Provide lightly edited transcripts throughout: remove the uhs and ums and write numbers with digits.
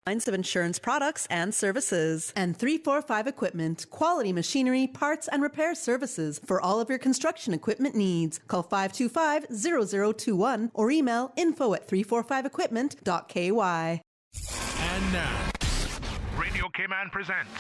Of insurance products and services. And 345 Equipment, quality machinery, parts, and repair services for all of your construction equipment needs. Call 525-0021 or email info@345equipment.ky. And now, Radio Cayman presents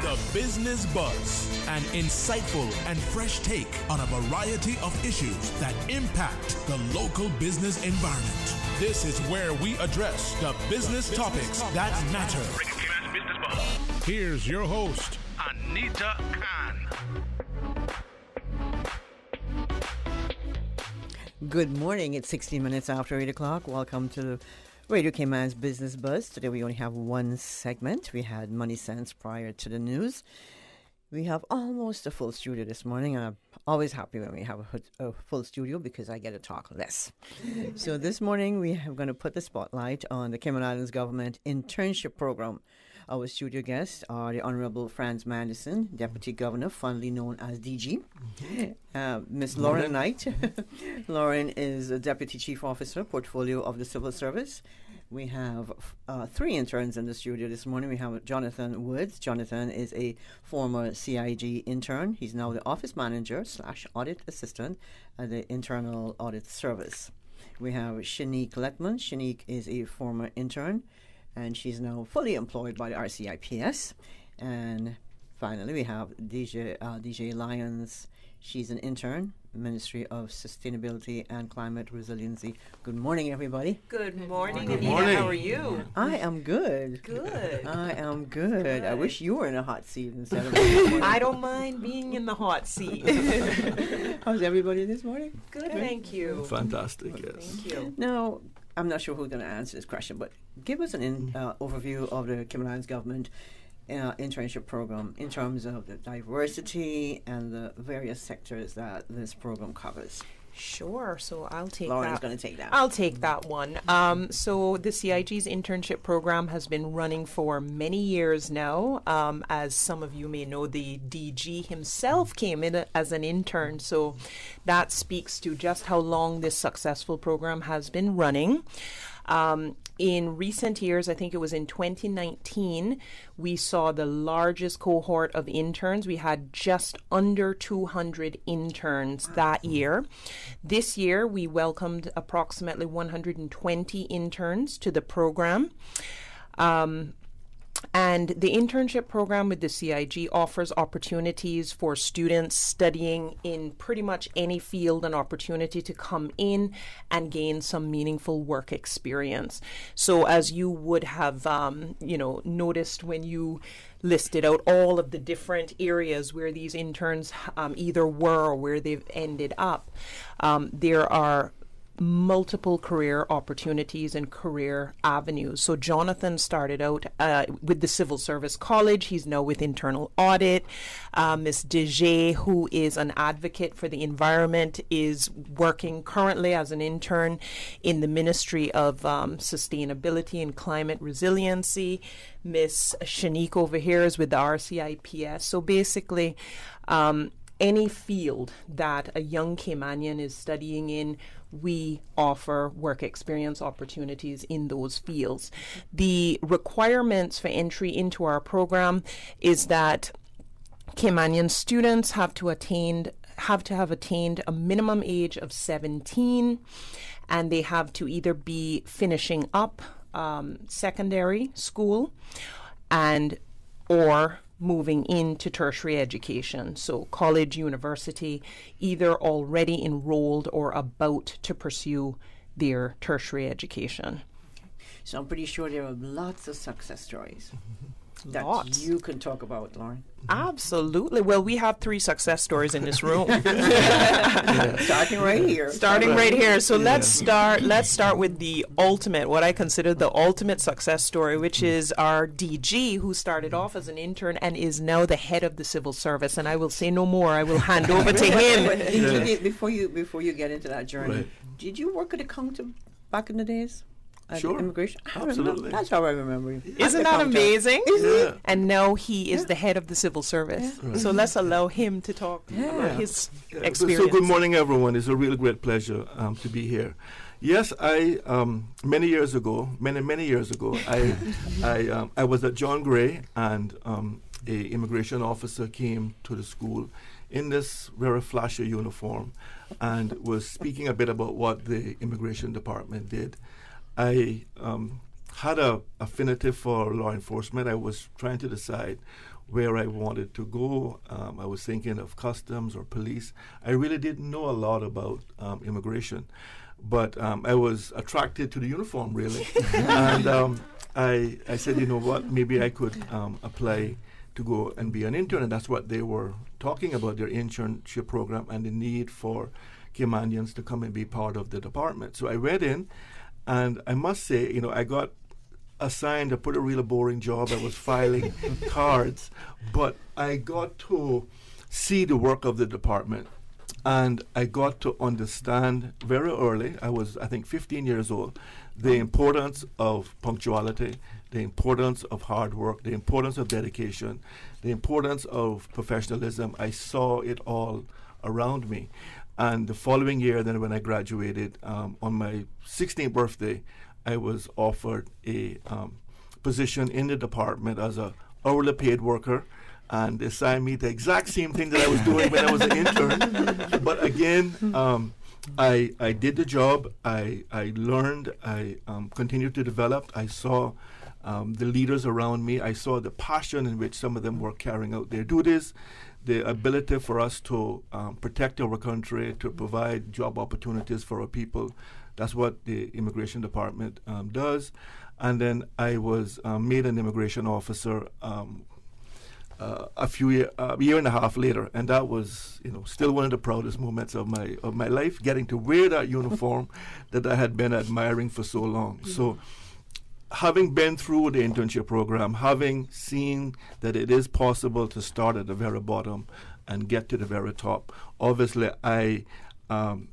The Business Buzz, an insightful and fresh take on a variety of issues that impact the local business environment. This is where we address the business topics that matter. Radio Cayman's Business Buzz. Here's your host, Anita Khan. Good morning. It's 16 minutes after 8 o'clock. Welcome to Radio Cayman's Business Buzz. Today we only have one segment. We had Money Sense prior to the news. We have almost a full studio this morning, and I'm always happy when we have a full studio because I get to talk less. So this morning we are going to put the spotlight on the Cayman Islands Government Internship Program. Our studio guests are the Honorable Franz Mandison, Deputy Governor, fondly known as DG. Miss Lauren Knight. Lauren is a Deputy Chief Officer, Portfolio of the Civil Service. We have three interns in the studio this morning. We have Jonathan Woods. Jonathan is a former CIG intern. He's now the Office Manager / Audit Assistant at the Internal Audit Service. We have Shanique Letman. Shanique is a former intern, and she's now fully employed by the RCIPS. And finally, we have DJ Lyons. She's an intern, Ministry of Sustainability and Climate Resiliency. Good morning, everybody. Good morning, Anita. How are you? I am good. Good. I am good. I wish you were in a hot seat instead of I don't mind being in the hot seat. How's everybody this morning? Good, thank you. Fantastic, yes. Thank you. Now, I'm not sure who's going to answer this question, but give us an overview of the Cayman Islands Government internship program in terms of the diversity and the various sectors that this program covers. Sure, so I'll take Lauren's that. going to take that. I'll take that one. So the CIG's internship program has been running for many years now. As some of you may know, the DG himself came in as an intern, so that speaks to just how long this successful program has been running. In recent years, I think it was in 2019, we saw the largest cohort of interns. We had just under 200 interns that year. This year, we welcomed approximately 120 interns to the program. And the internship program with the CIG offers opportunities for students studying in pretty much any field, an opportunity to come in and gain some meaningful work experience. So as you would have, noticed when you listed out all of the different areas where these interns either were or where they've ended up, there are multiple career opportunities and career avenues. So Jonathan started out with the Civil Service College. He's now with Internal Audit. Ms. Dejay, who is an advocate for the environment, is working currently as an intern in the Ministry of Sustainability and Climate Resiliency. Ms. Shanique over here is with the RCIPS. So basically, any field that a young Caymanian is studying in, we offer work experience opportunities in those fields. The requirements for entry into our program is that Caymanian students have to have attained a minimum age of 17, and they have to either be finishing up secondary school or moving into tertiary education, so college, university, either already enrolled or about to pursue their tertiary education. So I'm pretty sure there are lots of success stories that Lots. you can talk about, Lauren. Absolutely. Well, we have 3 success stories in this room. Starting right here. So let's start with the ultimate, what I consider the ultimate success story, which is our DG, who started off as an intern and is now the head of the civil service. And I will say no more. I will hand over to him. Before you get into that journey, did you work at a counter back in the days? Sure. Immigration. Absolutely. That's how I remember you. Isn't that amazing? Isn't it? And now he is the head of the civil service. Yeah. So let's allow him to talk about his experience. So good morning, everyone. It's a real great pleasure to be here. Yes, I many years ago, many years ago, I was at John Gray, and a immigration officer came to the school in this very flashy uniform and was speaking a bit about what the immigration department did. I had a affinity for law enforcement. I was trying to decide where I wanted to go. I was thinking of customs or police. I really didn't know a lot about immigration, but I was attracted to the uniform, really. And I said, you know what, maybe I could apply to go and be an intern. And that's what they were talking about, their internship program and the need for Caymanians to come and be part of the department. So I went in, and I must say, you know, I got assigned a pretty really boring job. I was filing cards, but I got to see the work of the department, and I got to understand very early, I was, I think, 15 years old, the importance of punctuality, the importance of hard work, the importance of dedication, the importance of professionalism. I saw it all around me. And the following year, then when I graduated, on my 16th birthday, I was offered a position in the department as a hourly paid worker, and they assigned me the exact same thing that I was doing when I was an intern. But again, I did the job. I learned. I continued to develop. I saw the leaders around me. I saw the passion in which some of them were carrying out their duties, the ability for us to protect our country, to provide job opportunities for our people. That's what the immigration department does. And then I was made an immigration officer a year and a half later, and that was, you know, still one of the proudest moments of my life, getting to wear that uniform that I had been admiring for so long. Mm-hmm. So, having been through the internship program, having seen that it is possible to start at the very bottom and get to the very top, obviously I am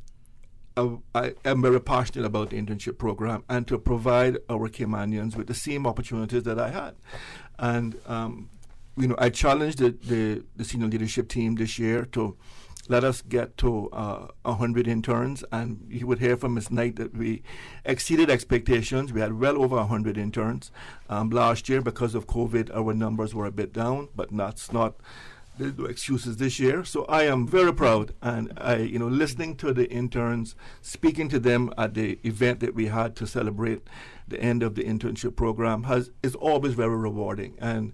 very passionate about the internship program and to provide our Caymanians with the same opportunities that I had. And you know, I challenged the senior leadership team this year to let us get to 100 interns, and you would hear from Ms. Knight that we exceeded expectations. We had well over 100 interns. Last year, because of COVID, our numbers were a bit down, but there's no excuses this year. So I am very proud, and listening to the interns, speaking to them at the event that we had to celebrate the end of the internship program is always very rewarding. And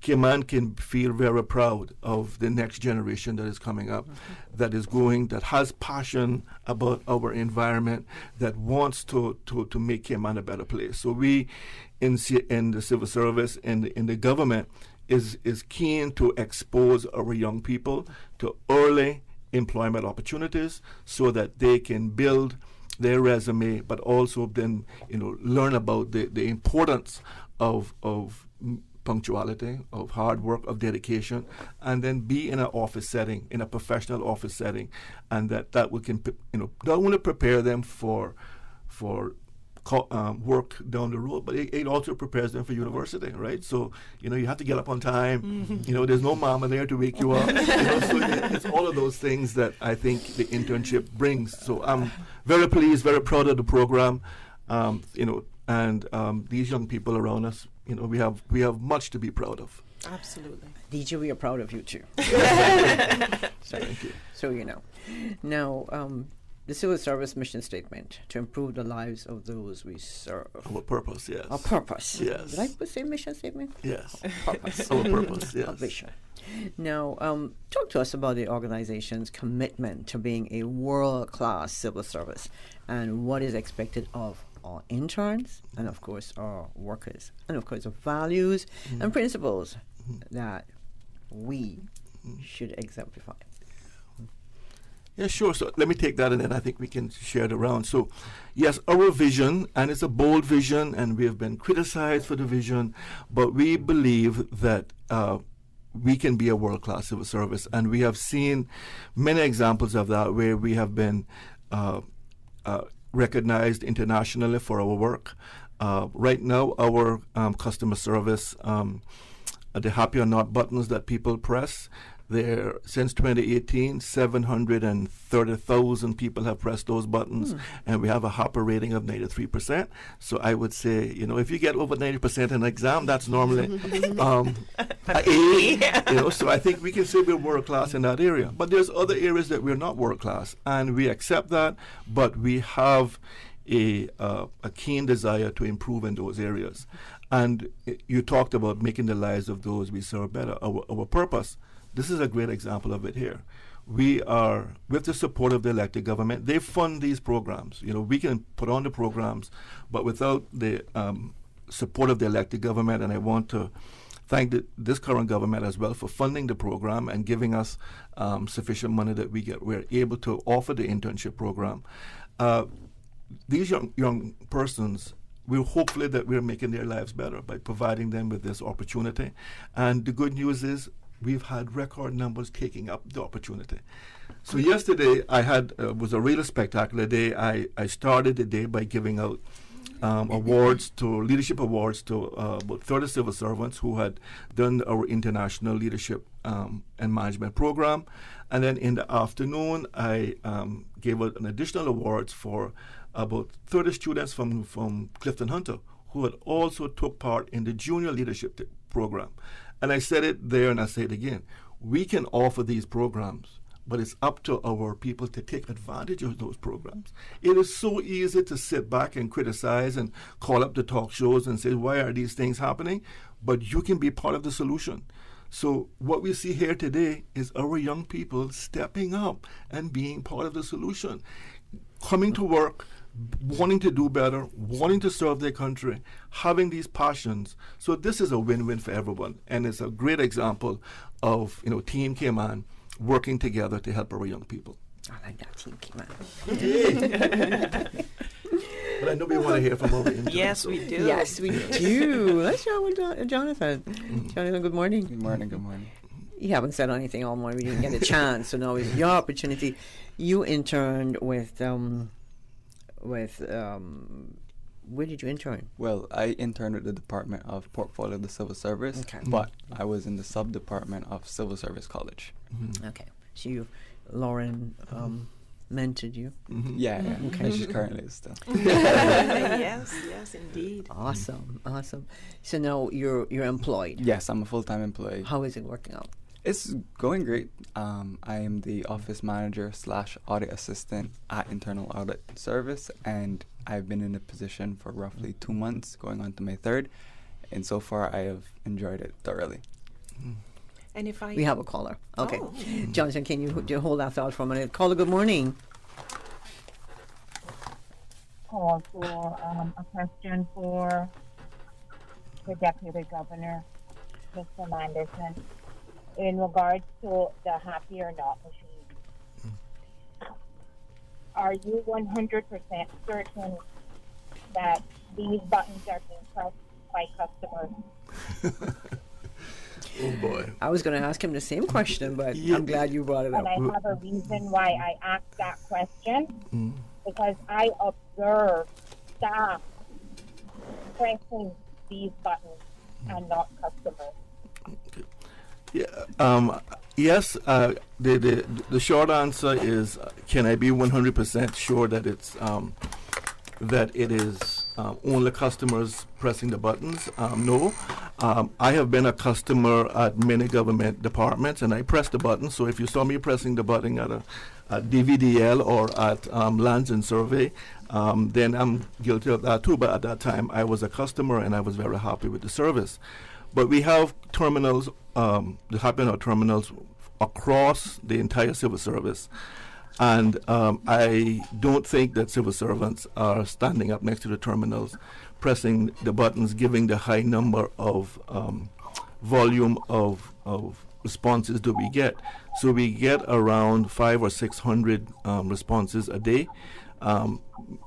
Cayman can feel very proud of the next generation that is coming up, that has passion about our environment, that wants to make Cayman a better place. So we, in the civil service, in the government, is keen to expose our young people to early employment opportunities so that they can build their resume, but also then learn about the importance of punctuality, of hard work, of dedication, and then be in an office setting, in a professional office setting, and that we can not only prepare them for work down the road, but it also prepares them for university, right? So you have to get up on time. There's no mama there to wake you up. So it's all of those things that I think the internship brings. So I'm very pleased, very proud of the program. And these young people around us, we have much to be proud of. Absolutely. DJ, we are proud of you too. Thank you. So now, the civil service mission statement: to improve the lives of those we serve. Our purpose, yes. Our purpose. Yes. Did I say mission statement? Yes. Our purpose. Our purpose, yes. Our vision. Now, talk to us about the organization's commitment to being a world-class civil service and what is expected of our interns and, of course, our workers, and, of course, the values and principles that we should exemplify. Yeah, sure. So let me take that, and then I think we can share it around. So, yes, our vision, and it's a bold vision, and we have been criticized for the vision, but we believe that we can be a world-class civil service, and we have seen many examples of that where we have been recognized internationally for our work. Right now, our customer service, the happy or not buttons that people press, There, since 2018, 730,000 people have pressed those buttons, and we have a Hopper rating of 93%. So I would say, if you get over 90% in an exam, that's normally A. So I think we can say we're world class in that area. But there's other areas that we're not world class, and we accept that. But we have a keen desire to improve in those areas. And you talked about making the lives of those we serve better. Our purpose. This is a great example of it here. We are, with the support of the elected government, they fund these programs. We can put on the programs, but without the support of the elected government, and I want to thank this current government as well for funding the program and giving us sufficient money that we're able to offer the internship program. These young persons, we're hopefully that we're making their lives better by providing them with this opportunity. And the good news is, we've had record numbers taking up the opportunity. So yesterday was a really spectacular day. I started the day by giving out leadership awards to about 30 civil servants who had done our international leadership and management program. And then in the afternoon, I gave out an additional awards for about 30 students from Clifton Hunter who had also took part in the junior leadership program. And I said it there and I say it again. We can offer these programs, but it's up to our people to take advantage of those programs. It is so easy to sit back and criticize and call up the talk shows and say, why are these things happening? But you can be part of the solution. So what we see here today is our young people stepping up and being part of the solution, coming to work, wanting to do better, wanting to serve their country, having these passions. So this is a win-win for everyone, and it's a great example of Team Cayman working together to help our young people. I like that, Team Cayman. But I know we want to hear from our interns. Yes, we do. Yes, we do. Let's start with Jonathan. Jonathan, good morning. Good morning. You haven't said anything all morning. We didn't get a chance, so now is your opportunity. You interned with where did you intern? Well, I interned at the Department of Portfolio of the Civil Service, but I was in the sub-department of Civil Service College. Okay. So Lauren mentored you? Yeah. Okay. And she's currently still. Yes, indeed. Awesome. So now you're employed. Yes, I'm a full-time employee. How is it working out? It's going great. I am the office manager / audit assistant at Internal Audit Service, and I've been in the position for roughly 2 months, going on to my third, and so far I have enjoyed it thoroughly. And if I... We have a caller. Okay. Oh. Jonathan, can you hold that thought for a minute? Caller, good morning. Call for a question for the Deputy Governor, Mr. Manderson, in regards to the Happy or Not machine. Are you 100% certain that these buttons are being pressed by customers? Oh boy. I was going to ask him the same question, but I'm glad you brought it up. And I have a reason why I asked that question, because I observed staff pressing these buttons and not customers. Yeah. Yes. The short answer is, can I be 100% sure that it is only customers pressing the buttons? No. I have been a customer at many government departments, and I press the button. So if you saw me pressing the button at DVDL or at Lands and Survey, then I'm guilty of that too. But at that time, I was a customer, and I was very happy with the service. But we have terminals, the Happy Hour terminals across the entire civil service. And I don't think that civil servants are standing up next to the terminals, pressing the buttons, giving the high number of volume of responses that we get. So we get around 500 or 600 responses a day.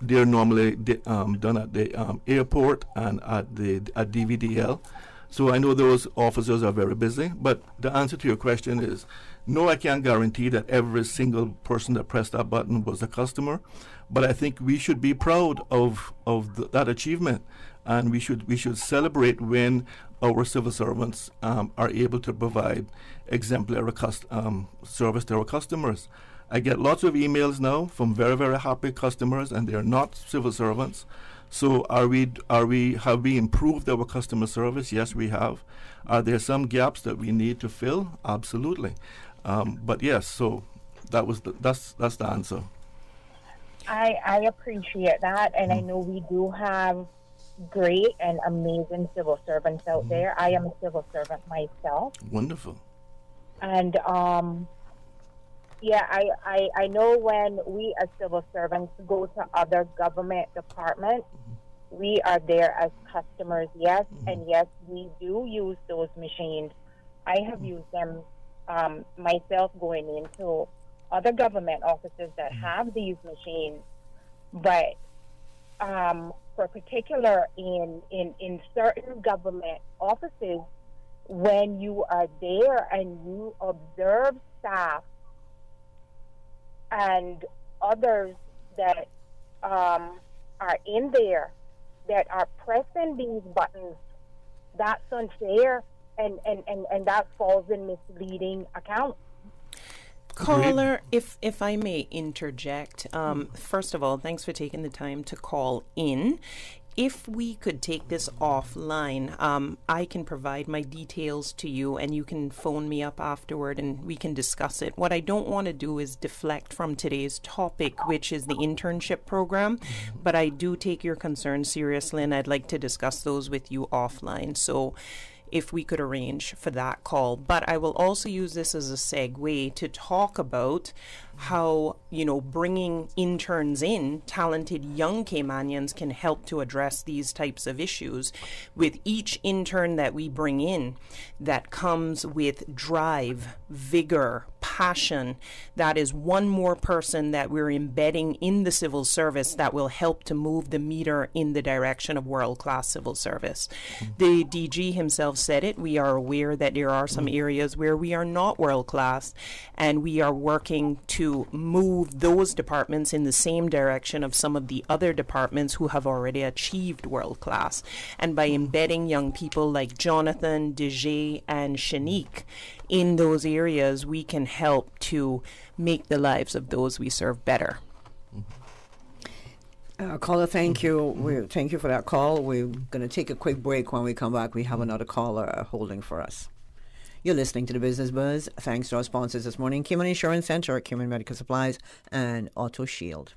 They're normally done at the airport and at DVDL. So I know those officers are very busy, but the answer to your question is, no, I can't guarantee that every single person that pressed that button was a customer, but I think we should be proud of that achievement, and we should celebrate when our civil servants are able to provide exemplary service to our customers. I get lots of emails now from very, very happy customers, and they're not civil servants. So have we improved our customer service? Yes, we have. Are there some gaps that we need to fill? Absolutely. But yes, so that's the answer. I appreciate that, and I know we do have great and amazing civil servants out there. I am a civil servant myself. Wonderful. And yeah, I know when we as civil servants go to other government departments, we are there as customers, yes, and yes, we do use those machines. I have used them myself going into other government offices that have these machines, but for particular in certain government offices, when you are there and you observe staff and others that are in there that are pressing these buttons, that's unfair and that falls in misleading accounts. Caller, if I may interject, first of all, thanks for taking the time to call in. If we could take this offline, I can provide my details to you and you can phone me up afterward and we can discuss it. What I don't want to do is deflect from today's topic, which is the internship program, but I do take your concerns seriously and I'd like to discuss those with you offline. So if we could arrange for that call. But I will also use this as a segue to talk about how, bringing interns in, talented young Caymanians can help to address these types of issues. With each intern that we bring in, that comes with drive, vigor, passion. That is one more person that we're embedding in the civil service that will help to move the meter in the direction of world-class civil service. The DG himself said it. We are aware that there are some areas where we are not world-class, and we are working to move those departments in the same direction of some of the other departments who have already achieved world-class. And by embedding young people like Jonathan, Dejay, and Shanique in those areas, we can help to make the lives of those we serve better. Caller, thank you. Thank you for that call. We're going to take a quick break. When we come back, we have another caller holding for us. You're listening to the Business Buzz. Thanks to our sponsors this morning, Cayman Insurance Center, Cayman Medical Supplies, and Auto Shield.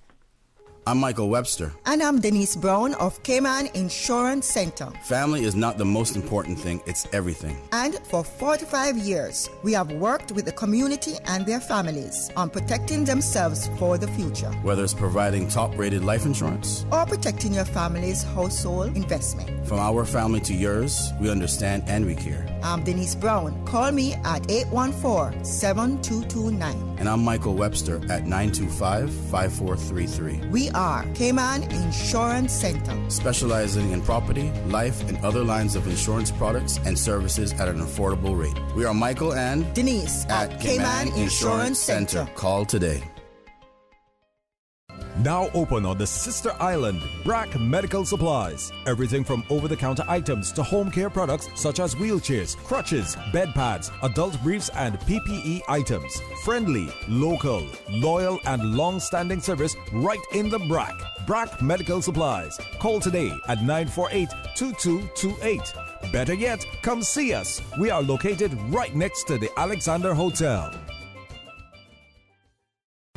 I'm Michael Webster. And I'm Denise Brown of Cayman Insurance Center. Family is not the most important thing, it's everything. And for 45 years, we have worked with the community and their families on protecting themselves for the future. Whether it's providing top-rated life insurance or protecting your family's household investment. From our family to yours, we understand and we care. I'm Denise Brown. Call me at 814-7229. And I'm Michael Webster at 925-5433. We are Cayman Insurance Center, specializing in property, life, and other lines of insurance products and services at an affordable rate. We are Michael and Denise at Cayman Insurance Center. Call today. Now open on the sister island, BRAC Medical Supplies. Everything from over-the-counter items to home care products such as wheelchairs, crutches, bed pads, adult briefs, and PPE items. Friendly, local, loyal, and long-standing service right in the BRAC. BRAC Medical Supplies. Call today at 948-2228. Better yet, come see us. We are located right next to the Alexander Hotel.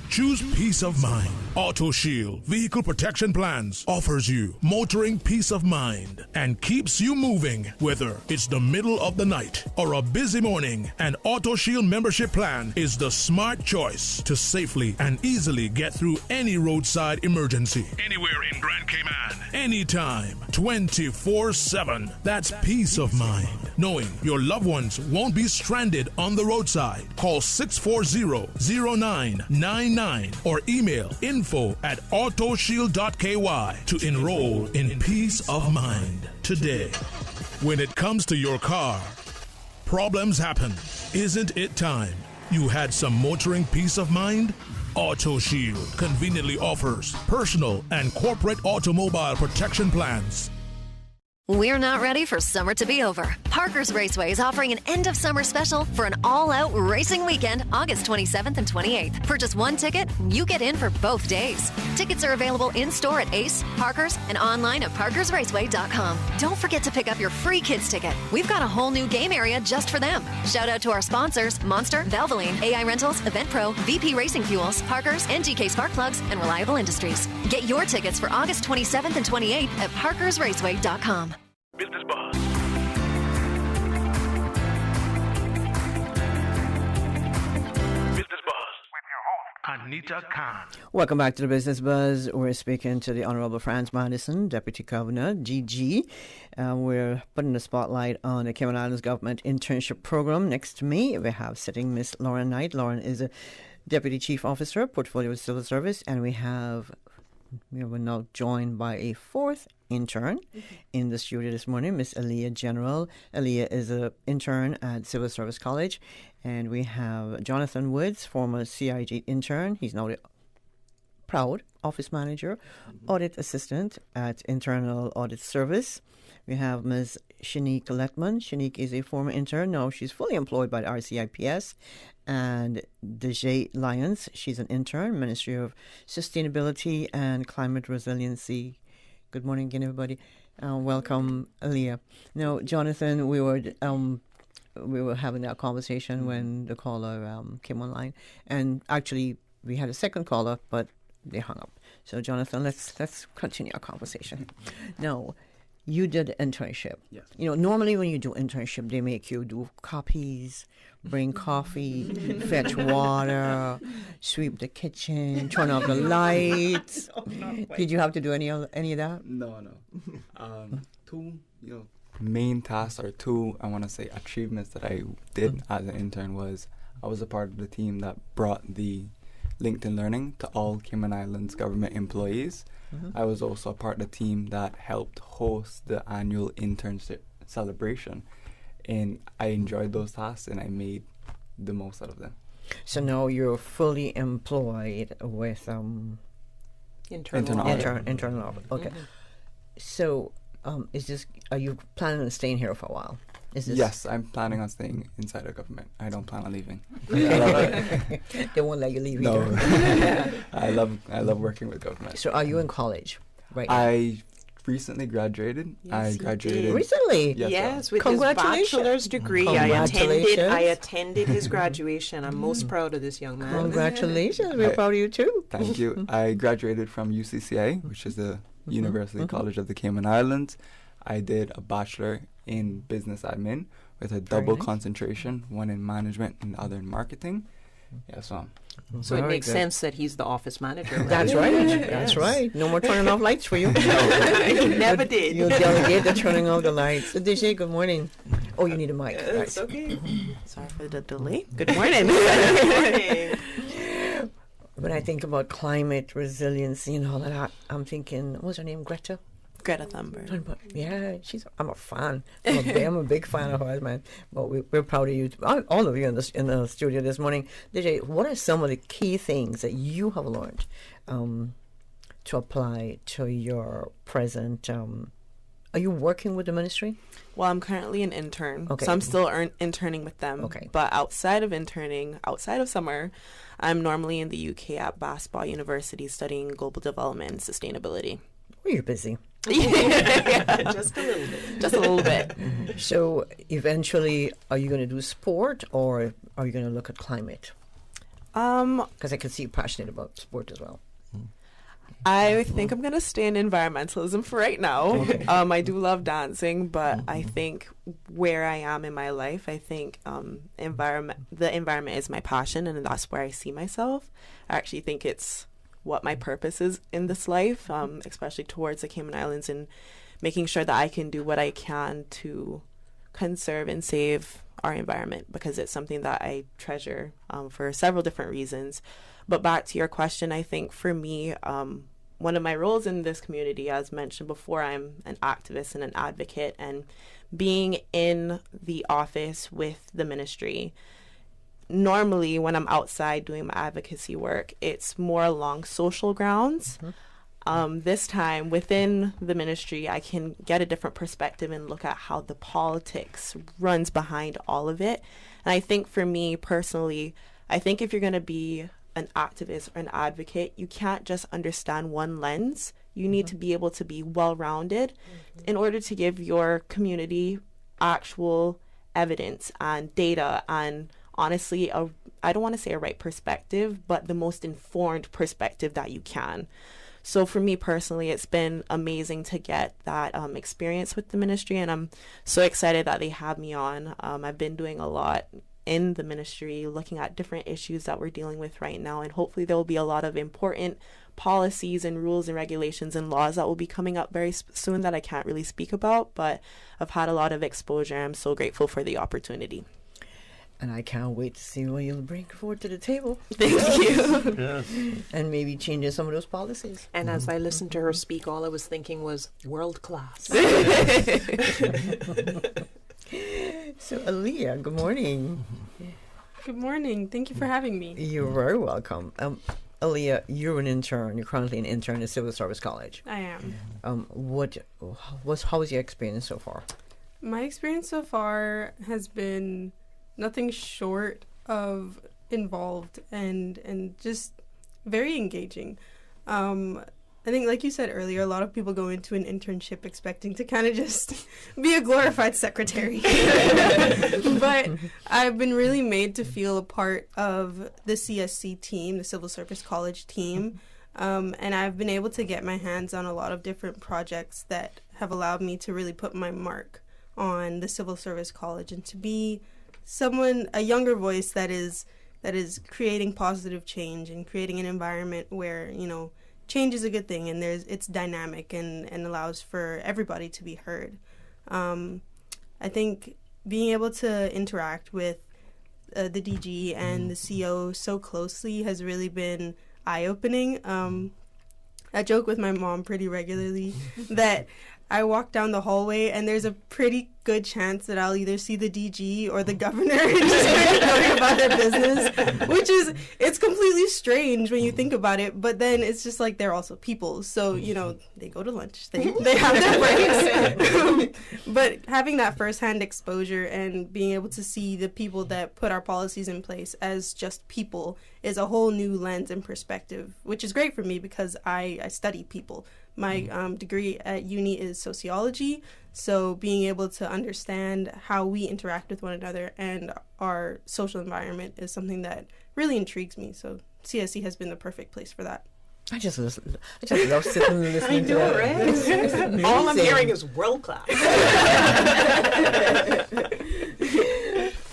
Choose peace of mind. Auto Shield Vehicle Protection Plans offers you motoring peace of mind and keeps you moving whether it's the middle of the night or a busy morning. An Auto Shield membership plan is the smart choice to safely and easily get through any roadside emergency. Anywhere in Grand Cayman, anytime, 24/7. That's peace of mind, knowing your loved ones won't be stranded on the roadside. Call 640-0999 or email info@autoshield.ky to enroll in peace of mind today. When it comes to your car, problems happen. Isn't it time you had some motoring peace of mind? AutoShield conveniently offers personal and corporate automobile protection plans. We're not ready for summer to be over. Parker's Raceway is offering an end-of-summer special for an all-out racing weekend, August 27th and 28th. Purchase one ticket, you get in for both days. Tickets are available in-store at Ace, Parker's, and online at parkersraceway.com. Don't forget to pick up your free kids ticket. We've got a whole new game area just for them. Shout out to our sponsors, Monster, Valvoline, AI Rentals, Event Pro, VP Racing Fuels, Parker's, NGK Spark Plugs, and Reliable Industries. Get your tickets for August 27th and 28th at parkersraceway.com. Business Buzz. Business Buzz with your host, Anita Khan. Welcome back to the Business Buzz. We're speaking to the Honorable Franz Madison, Deputy Governor, GG. We're putting the spotlight on the Cayman Islands Government Internship Program. Next to me, we have sitting Miss Lauren Knight. Lauren is a Deputy Chief Officer, Portfolio Civil Service, and we were now joined by a fourth intern in the studio this morning, Miss Aaliyah General. Aaliyah is an intern at Civil Service College, and we have Jonathan Woods, former CIG intern. He's now the proud office manager, audit assistant at Internal Audit Service. We have Ms. Shanique Letman. Shanique is a former intern. Now she's fully employed by the RCIPS. And Dejay Lyons, she's an intern, Ministry of Sustainability and Climate Resiliency. Good morning again, everybody. Welcome, Aaliyah. Now, Jonathan, we were having that conversation when the caller came online, and actually we had a second caller, but they hung up. So, Jonathan, let's continue our conversation. Now, you did internship. Yes. You know, normally when you do internship, they make you do copies, bring coffee, fetch water, sweep the kitchen, turn off the lights. Did you have to do any of that? No. Two, main tasks or two, I want to say, achievements that I did as an intern was I was a part of the team that brought the LinkedIn Learning to all Cayman Islands government employees. I was also a part of the team that helped host the annual internship celebration. And I enjoyed those tasks, and I made the most out of them. So now you're fully employed with internal audit. Internal audit. Okay. So, are you planning on staying here for a while? Yes, I'm planning on staying inside the government. I don't plan on leaving. They won't let you leave either. No. I love working with government. So are you in college right now? I recently graduated. Yes, I graduated recently. Yes, with his Congratulations. bachelor's degree. Congratulations. I attended his graduation. I'm most proud of this young man. Congratulations. We're proud of you too. Thank you. I graduated from UCCA, which is the University College of the Cayman Islands. I did a bachelor in business admin with a double concentration, one in management and the other in marketing. Yeah, so it makes sense that he's the office manager. Right? That's right. That's right. No more turning off lights for you. You never did. You delegate the turning off the lights. DJ, good morning. Oh, you need a mic. It's okay. Sorry for the delay. Good morning. Good morning. When I think about climate resiliency and all of that, I'm thinking, what's her name? Greta Thunberg. Yeah, I'm a fan. I'm a big fan of hers, man. But we're proud of you, all of you in the studio this morning. DJ, what are some of the key things that you have learned to apply to your present? Are you working with the ministry? Well, I'm currently an intern, okay. So I'm still interning with them. Okay. But outside of interning, outside of summer, I'm normally in the UK at Bath-Spa University studying global development and sustainability. Well, you're busy. Yeah, just a little bit. Just a little bit. So eventually, are you going to do sport or are you going to look at climate? Because I can see you're passionate about sport as well. I think I'm going to stay in environmentalism for right now. I do love dancing, but I think where I am in my life, I think the environment is my passion, and that's where I see myself. I actually think it's what my purpose is in this life, especially towards the Cayman Islands, and making sure that I can do what I can to conserve and save our environment, because it's something that I treasure for several different reasons. But back to your question, I think for me, one of my roles in this community, as mentioned before, I'm an activist and an advocate, and being in the office with the ministry, normally when I'm outside doing my advocacy work, it's more along social grounds. This time within the ministry, I can get a different perspective and look at how the politics runs behind all of it. And I think for me personally, I think if you're going to be an activist or an advocate, you can't just understand one lens. You need to be able to be well-rounded in order to give your community actual evidence and data and honestly, I don't want to say a right perspective, but the most informed perspective that you can. So for me personally, it's been amazing to get that experience with the ministry, and I'm so excited that they have me on. I've been doing a lot in the ministry, looking at different issues that we're dealing with right now, and hopefully there will be a lot of important policies and rules and regulations and laws that will be coming up very soon that I can't really speak about, but I've had a lot of exposure. I'm so grateful for the opportunity. And I can't wait to see what you'll bring forward to the table. Thank you. Yes. And maybe changing some of those policies. And as I listened to her speak, all I was thinking was world class. So, Aaliyah, good morning. Good morning. Thank you for having me. You're very welcome. Aaliyah, you're an intern. You're currently an intern at Civil Service College. I am. How was your experience so far? My experience so far has been nothing short of involved and just very engaging. I think, like you said earlier, a lot of people go into an internship expecting to kind of just be a glorified secretary. But I've been really made to feel a part of the CSC team, the Civil Service College team. And I've been able to get my hands on a lot of different projects that have allowed me to really put my mark on the Civil Service College and to be a younger voice that is creating positive change and creating an environment where, change is a good thing and it's dynamic and allows for everybody to be heard. I think being able to interact with the DG and the CO so closely has really been eye-opening. I joke with my mom pretty regularly that I walk down the hallway and there's a pretty good chance that I'll either see the DG or the governor just going about their business, which is, it's completely strange when you think about it, but then it's just like they're also people. So, they go to lunch, they have their breaks. But having that firsthand exposure and being able to see the people that put our policies in place as just people is a whole new lens and perspective, which is great for me because I study people. My degree at uni is sociology, so being able to understand how we interact with one another and our social environment is something that really intrigues me. So CSC has been the perfect place for that. I just love sitting and listening to that. Right? All I'm hearing is world class.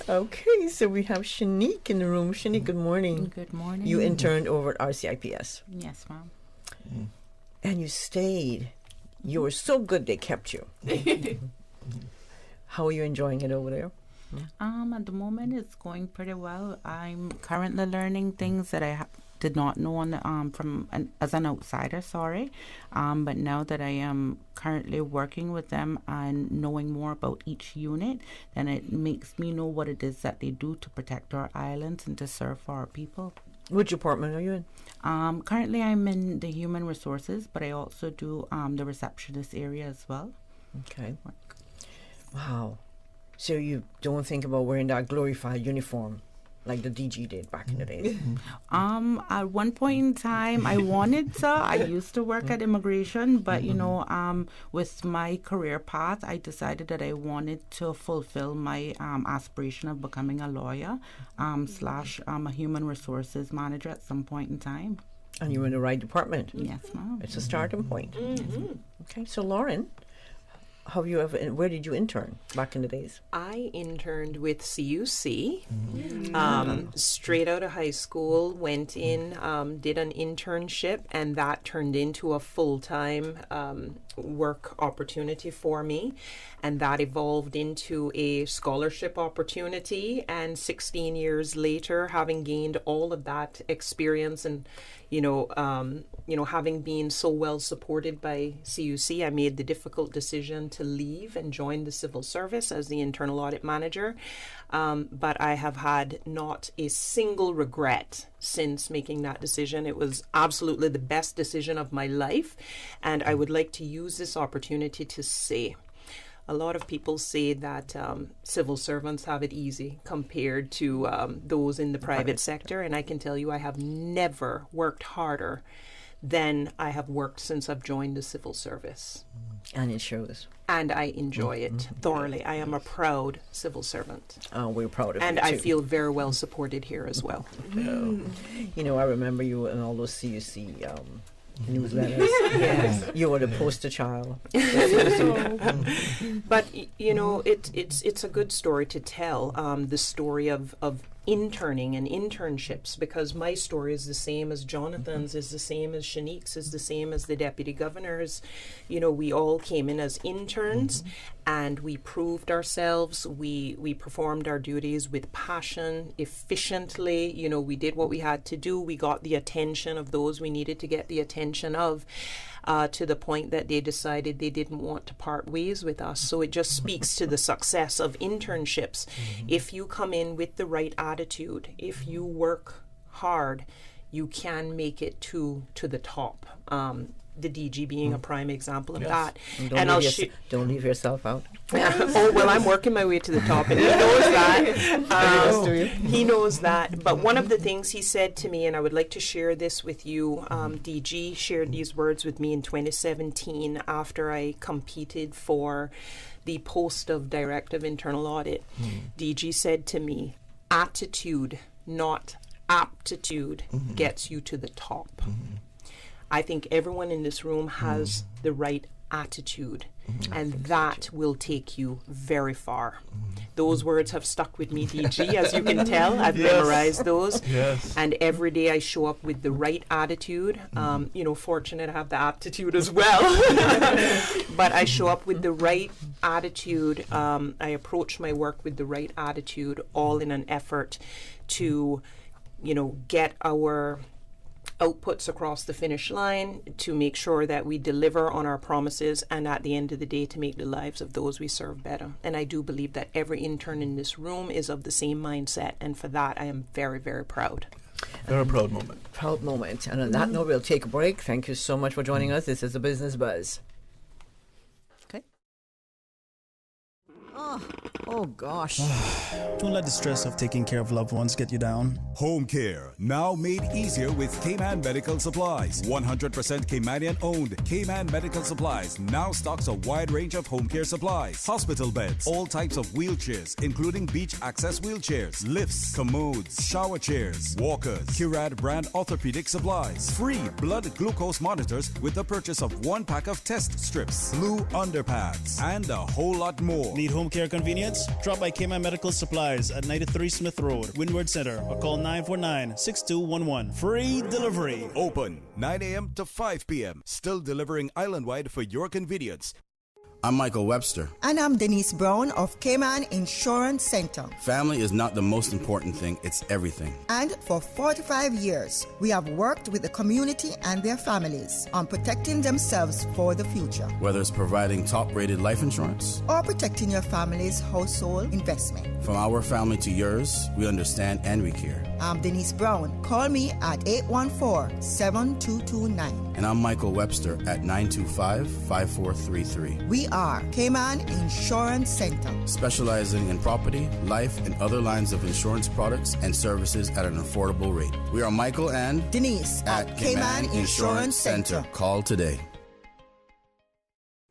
Okay, so we have Shanique in the room. Shanique, good morning. Good morning. You interned over at RCIPS. Yes, ma'am. And you stayed. You were so good they kept you. How are you enjoying it over there? At the moment, it's going pretty well. I'm currently learning things that I did not know as an outsider. But now that I am currently working with them and knowing more about each unit, then it makes me know what it is that they do to protect our islands and to serve our people. Which department are you in? Currently, I'm in the human resources, but I also do the receptionist area as well. Okay. Wow. So you don't think about wearing that glorified uniform like the DG did back in the days? At one point in time, I wanted to. I used to work at immigration, but with my career path, I decided that I wanted to fulfill my aspiration of becoming a lawyer / a human resources manager at some point in time. And you're in the right department. Yes, ma'am. It's a starting point. Mm-hmm. Okay, so Lauren, where did you intern back in the days? I interned with CUC, straight out of high school, went in, did an internship, and that turned into a full-time work opportunity for me. And that evolved into a scholarship opportunity. And 16 years later, having gained all of that experience and, Having been so well supported by CUC, I made the difficult decision to leave and join the civil service as the internal audit manager. But I have had not a single regret since making that decision. It was absolutely the best decision of my life. And I would like to use this opportunity to say, a lot of people say that civil servants have it easy compared to those in the private sector. And I can tell you I have never worked harder than I have worked since I've joined the civil service. And it shows. And I enjoy it thoroughly. I am a proud civil servant. We're proud of you, and too. I feel very well supported here as well. I remember you in all those CUC newsletters. Yes. You were the poster child. But it's a good story to tell, the story of interning and internships, because my story is the same as Jonathan's, is the same as Shanique's, is the same as the deputy governor's. We all came in as interns and we proved ourselves. We performed our duties with passion, efficiently. We did what we had to do. We got the attention of those we needed to get the attention of. To the point that they decided they didn't want to part ways with us. So it just speaks to the success of internships. If you come in with the right attitude, if you work hard, you can make it to the top. The DG being a prime example of that. And don't leave yourself out. I'm working my way to the top, and he knows that. He knows that. But one of the things he said to me, and I would like to share this with you, DG shared these words with me in 2017 after I competed for the post of Director of Internal Audit. DG said to me, attitude, not aptitude, gets you to the top. I think everyone in this room has the right attitude, and that will take you very far. Those words have stuck with me, DG, as you can tell. I've memorized those. And every day I show up with the right attitude. Fortunate I have the aptitude as well. But I show up with the right attitude. I approach my work with the right attitude, all in an effort to, get our outputs across the finish line, to make sure that we deliver on our promises, and at the end of the day to make the lives of those we serve better. And I do believe that every intern in this room is of the same mindset, and for that I am very, very proud. Very proud moment. Proud moment. And on that note, we'll take a break. Thank you so much for joining us. This is the Business Buzz. Okay. Oh gosh. Don't let the stress of taking care of loved ones get you down. Home care, now made easier with Cayman Medical Supplies. 100% Caymanian owned. Cayman Medical Supplies now stocks a wide range of home care supplies. Hospital beds, all types of wheelchairs, including beach access wheelchairs, lifts, commodes, shower chairs, walkers, Curad brand orthopedic supplies. Free blood glucose monitors with the purchase of 1 pack of test strips, blue underpads, and a whole lot more. Need home care convenience? Drop by Cayman Medical Supplies at 93 Smith Road, Windward Center, or call 949-6211. Free delivery. Open 9 a.m. to 5 p.m. Still delivering island-wide for your convenience. I'm Michael Webster. And I'm Denise Brown of Cayman Insurance Center. Family is not the most important thing, it's everything. And for 45 years, we have worked with the community and their families on protecting themselves for the future. Whether it's providing top-rated life insurance or protecting your family's household investment. From our family to yours, we understand and we care. I'm Denise Brown. Call me at 814-7229. And I'm Michael Webster at 925-5433. We are Cayman Insurance Center, specializing in property, life, and other lines of insurance products and services at an affordable rate. We are Michael and Denise at Cayman Insurance Center. Call today.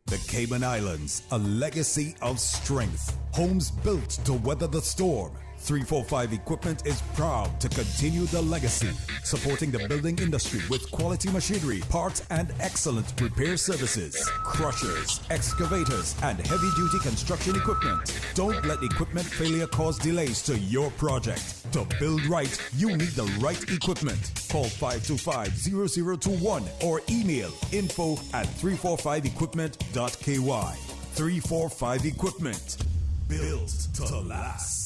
The Cayman Islands, a legacy of strength. Homes built to weather the storm. 345 Equipment is proud to continue the legacy, supporting the building industry with quality machinery, parts, and excellent repair services. Crushers, excavators, and heavy-duty construction equipment. Don't let equipment failure cause delays to your project. To build right, you need the right equipment. Call 525-0021 or email info@345equipment.ky. 345 Equipment, built to last.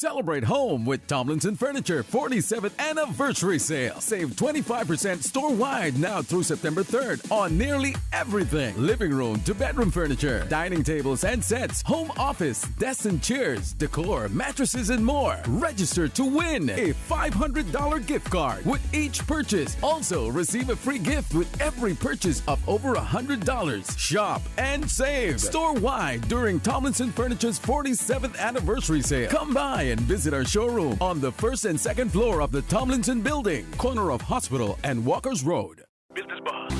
Celebrate home with Tomlinson Furniture 47th anniversary sale. Save 25% store-wide now through September 3rd on nearly everything. Living room to bedroom furniture, dining tables and sets, home office, desks and chairs, decor, mattresses and more. Register to win a $500 gift card with each purchase. Also, receive a free gift with every purchase of over $100. Shop and save store-wide during Tomlinson Furniture's 47th anniversary sale. Come by and visit our showroom on the first and second floor of the Tomlinson Building, corner of Hospital and Walkers Road. Business Buzz.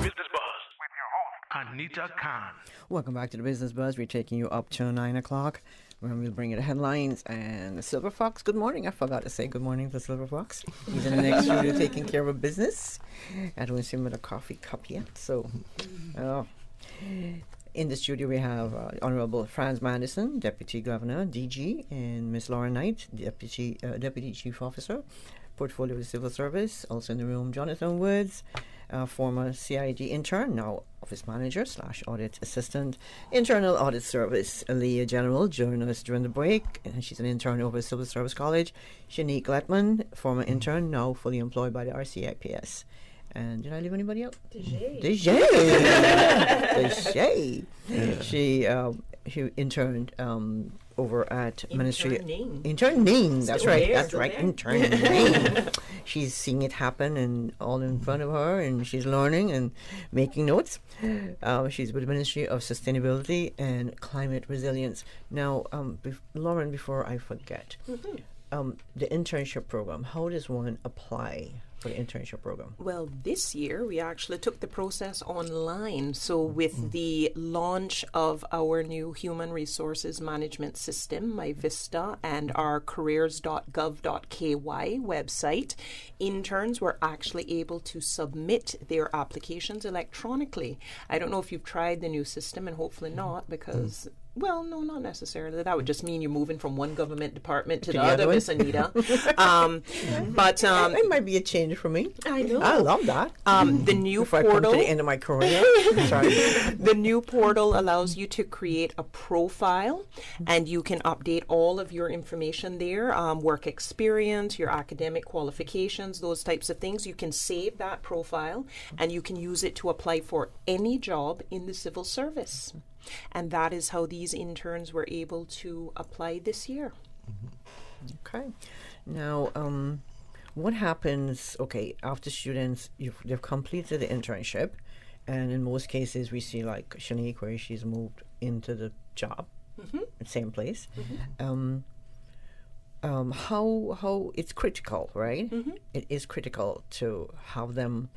Business Buzz with your host, Anita Khan. Welcome back to the Business Buzz. We're taking you up to 9 o'clock when we'll bring you the headlines. And Silver Fox, good morning. I forgot to say good morning to Silver Fox. He's in the next studio taking care of a business. I don't see him with a coffee cup yet. So, in the studio we have Honorable Franz Madison, Deputy Governor, DG, and Miss Laura Knight, Deputy Chief Officer, Portfolio of Civil Service. Also in the room, Jonathan Woods, former CID intern, now Office Manager / Audit Assistant, Internal Audit Service. Leah General joined us during the break, and she's an intern over at Civil Service College. Shanique Letman, former intern, now fully employed by the RCIPS. And did I leave anybody out? Desjay. She interned over at Ministry. Interning. That's right. Interning. She's seeing it happen and all in front of her, and she's learning and making notes. She's with the Ministry of Sustainability and Climate Resilience. Now, Lauren, before I forget, the internship program, how does one apply for the internship program? Well, this year we actually took the process online. So with the launch of our new human resources management system, MyVista, and our careers.gov.ky website, interns were actually able to submit their applications electronically. I don't know if you've tried the new system, and hopefully not, because well, no, not necessarily. That would just mean you're moving from one government department to the other, Miss Anita. But it might be a change for me. I know. I love that. The new Before portal. I come to the end of my career. Sorry. The new portal allows you to create a profile, and you can update all of your information there, work experience, your academic qualifications, those types of things. You can save that profile, and you can use it to apply for any job in the civil service. And that is how these interns were able to apply this year. Okay. Now, what happens, after students, they've completed the internship, and in most cases we see like Shanique where she's moved into the job, same place. How it's critical, right? It is critical to have them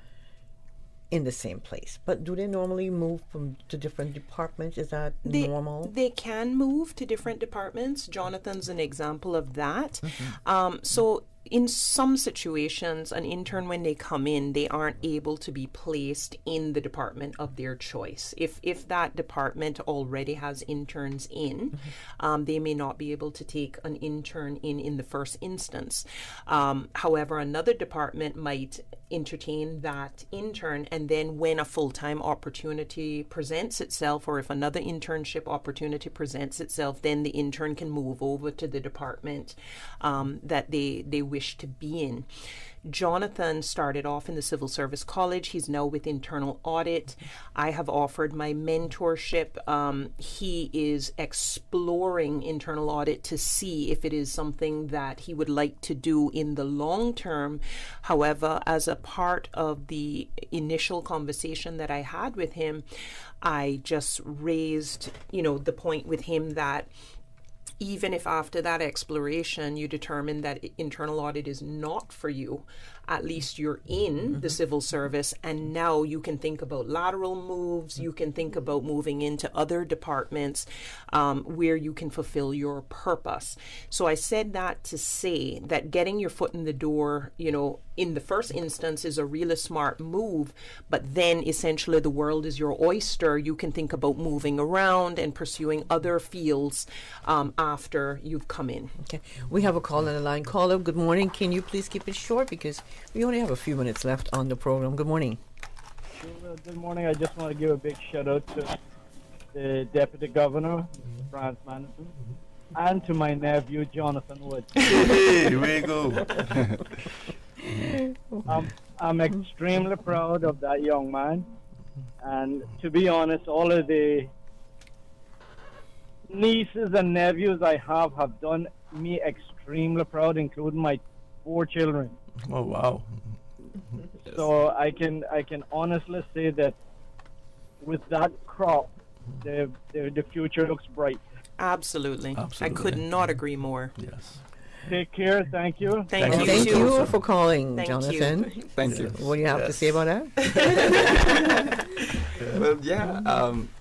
in the same place. But do they normally move to different departments? Is that normal? They can move to different departments. Jonathan's an example of that. So in some situations, an intern, when they come in, they aren't able to be placed in the department of their choice. If that department already has interns in, they may not be able to take an intern in the first instance. However, another department might entertain that intern, and then when a full-time opportunity presents itself, or if another internship opportunity presents itself, then the intern can move over to the department that they wish to be in. Jonathan started off in the Civil Service College. He's now with Internal Audit. I have offered my mentorship. He is exploring Internal Audit to see if it is something that he would like to do in the long term. However, as a part of the initial conversation that I had with him, I just raised, the point with him that even if after that exploration you determine that internal audit is not for you, at least you're in the civil service, and now you can think about lateral moves, you can think about moving into other departments where you can fulfill your purpose. So I said that to say that getting your foot in the door, in the first instance is a really smart move, but then essentially the world is your oyster. You can think about moving around and pursuing other fields after you've come in. Okay. We have a call on the line. Caller, good morning. Can you please keep it short because we only have a few minutes left on the program. Good morning. Good morning. I just want to give a big shout out to the Deputy Governor, Franz Manson, and to my nephew, Jonathan Woods. Hey, here we go. I'm extremely proud of that young man. And to be honest, all of the nieces and nephews I have done me extremely proud, including my 4 children. Oh, wow. So I can honestly say that with that crop, the future looks bright. Absolutely. I could not agree more. Yes. Take care. Thank you. Thank you. Thank you for calling, Thank Jonathan. you. Thank you. What do you have to say about that? Well, yeah,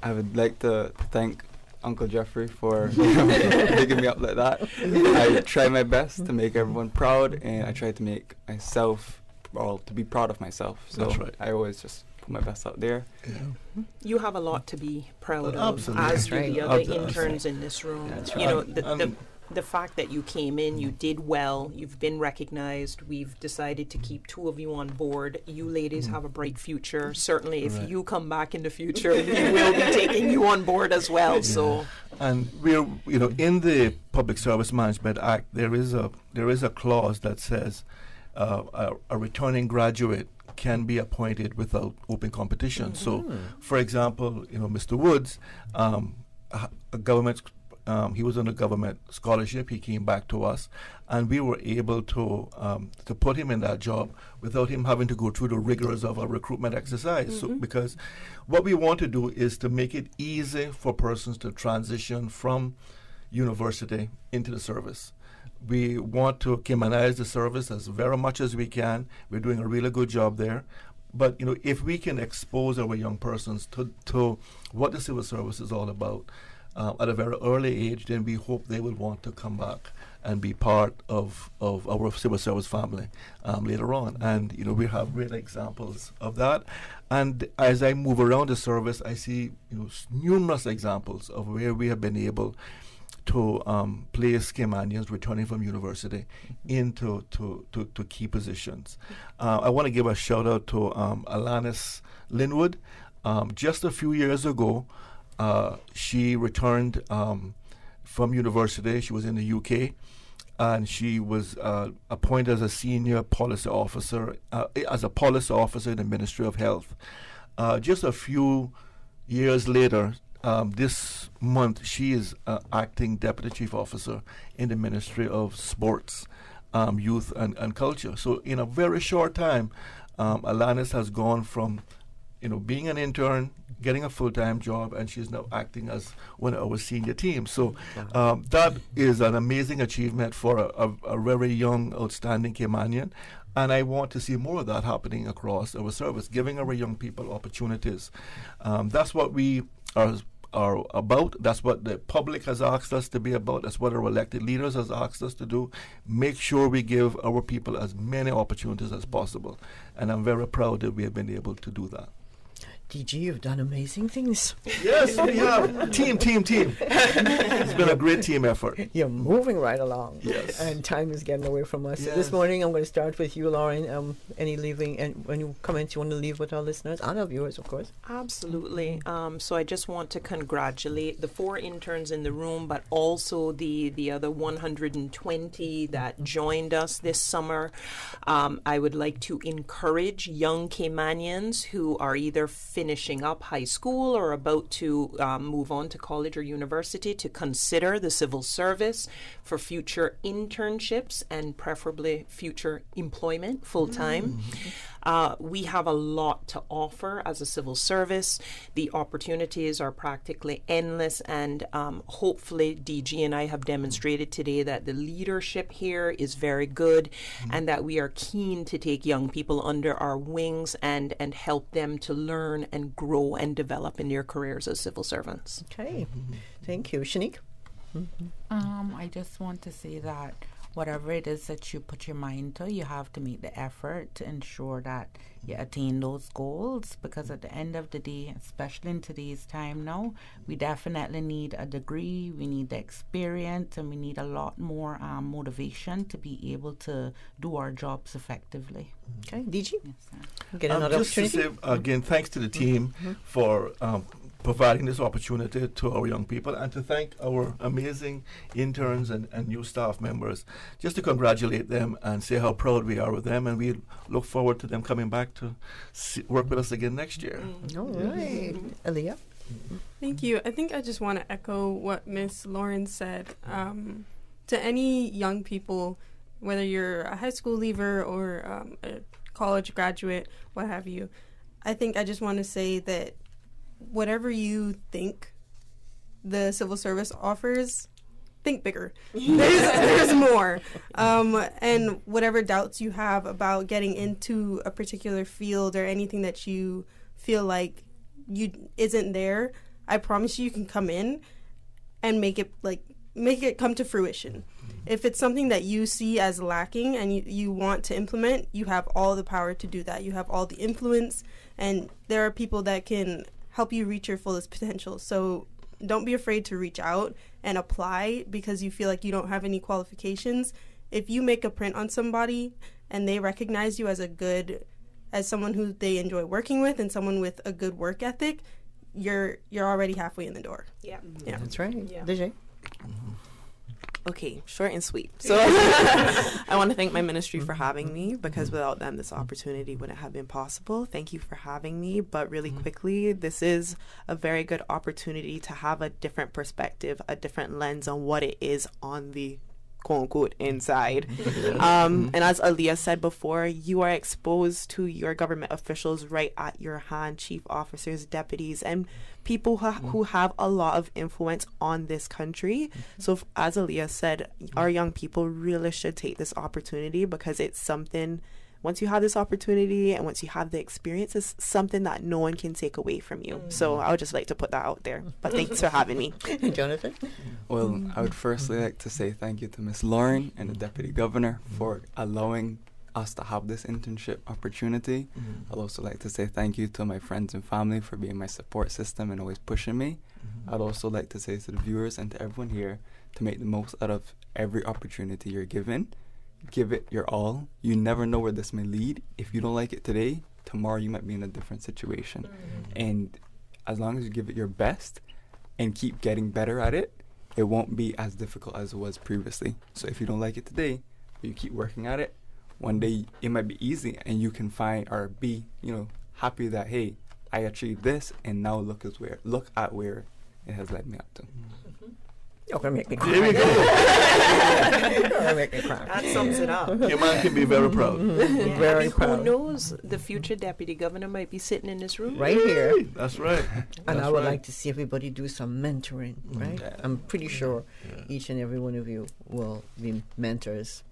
I would like to thank Uncle Jeffrey for picking me up like that. I try my best to make everyone proud, and I try to make myself, to be proud of myself. So That's right. I always just put my best out there. Yeah. You have a lot to be proud of, Absolutely. as That's do right. the other That's interns in this room. That's You right. know, the fact that you came in, you did well, you've been recognized, we've decided to keep 2 of you on board. You ladies have a bright future. Certainly, if Right. you come back in the future, we will be taking you on board as well. Yeah. So, And we're, in the Public Service Management Act, there is a clause that says a returning graduate can be appointed without open competition. So, for example, Mr. Woods, a government. He was on a government scholarship. He came back to us, and we were able to put him in that job without him having to go through the rigors of a recruitment exercise. So, because what we want to do is to make it easy for persons to transition from university into the service. We want to Caymanize the service as very much as we can. We're doing a really good job there. But if we can expose our young persons to what the civil service is all about, at a very early age, then we hope they will want to come back and be part of our civil service family later on. And, we have great examples of that. And as I move around the service, I see, numerous examples of where we have been able to place Caymanians returning from university into to key positions. I want to give a shout out to Alanis Linwood. Just a few years ago, she returned from university. She was in the UK, and she was appointed as a senior policy officer, in the Ministry of Health. Just a few years later, this month, she is acting Deputy Chief Officer in the Ministry of Sports, Youth and Culture. So in a very short time, Alanis has gone from being an intern, getting a full-time job, and she's now acting as one of our senior teams. So that is an amazing achievement for a very young, outstanding Caymanian. And I want to see more of that happening across our service, giving our young people opportunities. That's what we are about. That's what the public has asked us to be about. That's what our elected leaders has asked us to do. Make sure we give our people as many opportunities as possible. And I'm very proud that we have been able to do that. DG, you've done amazing things. Yes, we have. Team. It's been a great team effort. You're moving right along. Yes. And time is getting away from us. So Yes. this morning, I'm going to start with you, Lauren. Any leaving, and any comments you want to leave with our listeners and our viewers, of course? absolutely. So I just want to congratulate the 4 interns in the room, but also the other 120 that joined us this summer. I would like to encourage young Caymanians who are either finishing up high school or about to move on to college or university to consider the civil service for future internships and preferably future employment full-time. We have a lot to offer as a civil service. The opportunities are practically endless, and hopefully DG and I have demonstrated today that the leadership here is very good and that we are keen to take young people under our wings and help them to learn and grow and develop in their careers as civil servants. Okay. Thank you. Shanique? I just want to say that whatever it is that you put your mind to, you have to make the effort to ensure that you attain those goals, because at the end of the day, especially in today's time now, we definitely need a degree, we need the experience, and we need a lot more motivation to be able to do our jobs effectively. Okay, DG? Yes, sir. Get another just to opportunity? say, again, thanks to the team for providing this opportunity to our young people, and to thank our amazing interns and new staff members, just to congratulate them and say how proud we are with them, and we look forward to them coming back to work with us again next year. All right. Aaliyah? Thank you. I think I just want to echo what Miss Lauren said. To any young people, whether you're a high school leaver or a college graduate, what have you, I think I just want to say that whatever you think the civil service offers, think bigger. There's more. And whatever doubts you have about getting into a particular field or anything that you feel like isn't there, I promise you can come in and make it come to fruition. If it's something that you see as lacking and you want to implement, you have all the power to do that. You have all the influence, and there are people that can help you reach your fullest potential. So don't be afraid to reach out and apply because you feel like you don't have any qualifications. If you make a print on somebody and they recognize you as someone who they enjoy working with and someone with a good work ethic, you're already halfway in the door. Yeah. That's right. Yeah. DJ? Okay, short and sweet. So I want to thank my ministry for having me, because without them, this opportunity wouldn't have been possible. Thank you for having me. But really quickly, this is a very good opportunity to have a different perspective, a different lens on what it is on the quote-unquote inside. And as Aaliyah said before, you are exposed to your government officials right at your hand, chief officers, deputies, and people who have a lot of influence on this country. So as Aaliyah said, our young people really should take this opportunity, because it's something, once you have this opportunity and once you have the experience, it's something that no one can take away from you. So I would just like to put that out there. But thanks for having me. Jonathan? Well, I would firstly like to say thank you to Miss Lauren and the Deputy Governor for allowing us to have this internship opportunity. I'd also like to say thank you to my friends and family for being my support system and always pushing me. I'd also like to say to the viewers and to everyone here to make the most out of every opportunity you're given. Give it your all. You never know where this may lead. If you don't like it today, tomorrow you might be in a different situation. And as long as you give it your best and keep getting better at it, it won't be as difficult as it was previously. So if you don't like it today, but you keep working at it, one day it might be easy and you can find or be, happy that, hey, I achieved this, and now look at where it has led me up to. You're going to make me cry. There we go. You're going to make me cry. That sums it up. Your man can be very proud. Very proud. Who knows? The future deputy governor might be sitting in this room. Right here. That's right. And I would like to see everybody do some mentoring, right? I'm pretty sure each and every one of you will be mentors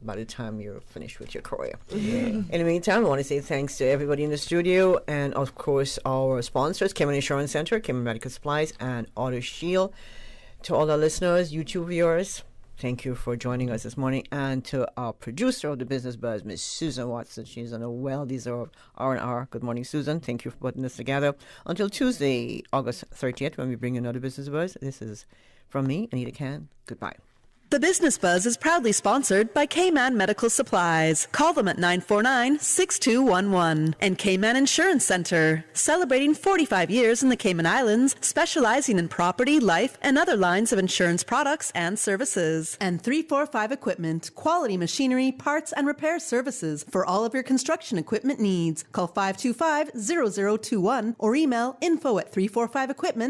by the time you're finished with your career. In the meantime, I want to say thanks to everybody in the studio, and of course our sponsors, Cayman Insurance Center, Cayman Medical Supplies, and Auto Shield. To all our listeners, YouTube viewers, thank you for joining us this morning. And to our producer of the Business Buzz, Miss Susan Watson. She's on a well-deserved R&R. Good morning, Susan. Thank you for putting this together. Until Tuesday, August 30th, when we bring you another Business Buzz. This is from me, Anita Can. Goodbye. The Business Buzz is proudly sponsored by Cayman Medical Supplies. Call them at 949-6211. And Cayman Insurance Center, celebrating 45 years in the Cayman Islands, specializing in property, life, and other lines of insurance products and services. And 345 Equipment, quality machinery, parts, and repair services for all of your construction equipment needs. Call 525-0021 or email info@345equipment.com.